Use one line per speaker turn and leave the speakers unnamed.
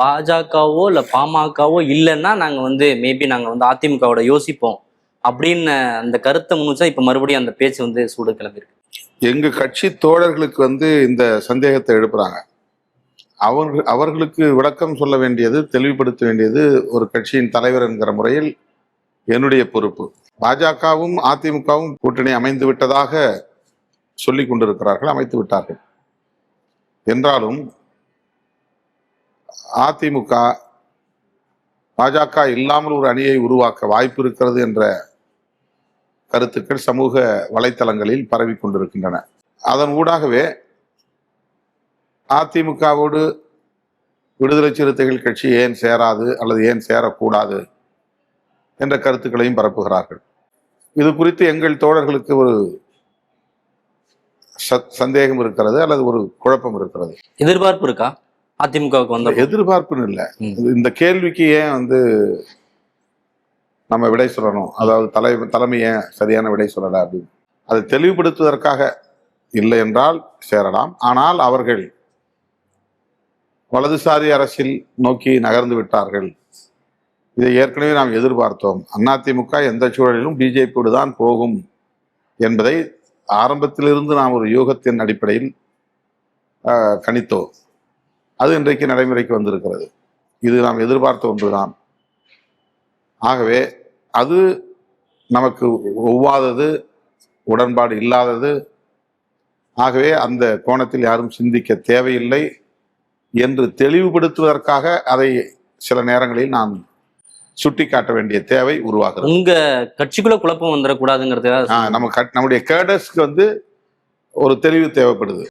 பாஜகவோ இல்ல பாமகவோ இல்லைன்னா நாங்க மேபி நாங்க அதிமுகவோட யோசிப்போம் அப்படின்னு அந்த கருத்தை முன்னிச்சா இப்ப மறுபடியும் அந்த பேச்சு சூடு கிளம்பிருக்கு.
எங்க கட்சி தோழர்களுக்கு இந்த சந்தேகத்தை எழுப்புறாங்க. அவர்களுக்கு விளக்கம் சொல்ல வேண்டியது, தெளிவுபடுத்த வேண்டியது ஒரு கட்சியின் தலைவர் என்கிற முறையில் என்னுடைய பொறுப்பு. பாஜகவும் அதிமுகவும் கூட்டணி அமைந்து விட்டதாக சொல்லிக் கொண்டிருக்கிறார்கள், அமைத்து விட்டார்கள். என்றாலும் அதிமுக பாஜக இல்லாமல் ஒரு அணியை உருவாக்க வாய்ப்பு இருக்கிறது என்ற கருத்துக்கள் சமூக வலைத்தளங்களில் பரவி கொண்டிருக்கின்றன. அதன் ஊடாகவே அதிமுகவோடு விடுதலை சிறுத்தைகள் கட்சி ஏன் சேராது அல்லது ஏன் சேரக்கூடாது என்ற கருத்துக்களையும் பரப்புகிறார்கள். இது குறித்து எங்கள் தோழர்களுக்கு ஒரு சந்தேகம் இருக்கிறது அல்லது ஒரு குழப்பம் இருக்கிறது.
எதிர்பார்ப்பு இருக்கா அதிமுகவுக்கு?
எதிர்பார்ப்புன்னு இல்லை, இந்த கேள்விக்கு ஏன் நம்ம விடை சொல்லணும், அதாவது தலைமை ஏன் சரியான விடை சொல்லல அப்படின்னு அதை தெளிவுபடுத்துவதற்காக இல்லை என்றால் சேரலாம். ஆனால் அவர்கள் வலதுசாரி அரசியல் நோக்கி நகர்ந்து விட்டார்கள். இதை ஏற்கனவே நாம் எதிர்பார்த்தோம். அதிமுக எந்த சூழலிலும் பிஜேபியோடு தான் போகும் என்பதை ஆரம்பத்திலிருந்து நாம் ஒரு யூகத்தின் அடிப்படையில் கணித்தோம். அது இன்றைக்கு நடைமுறைக்கு வந்திருக்கிறது. இது நாம் எதிர்பார்த்த ஒன்றுதான். ஆகவே அது நமக்கு ஒவ்வாதது, உடன்பாடு இல்லாதது. ஆகவே அந்த கோணத்தில் யாரும் சிந்திக்க தேவையில்லை என்று தெளிவுபடுத்துவதற்காக அதை சில நேரங்களில் நாம் சுட்டி காட்ட வேண்டிய தேவை உருவாகிறது.
உங்க கட்சிக்குள்ள குழப்பம் வந்துடக்கூடாதுங்கிறது
நம்முடைய கேடர்ஸ்க்கு ஒரு தெளிவு தேவைப்படுது.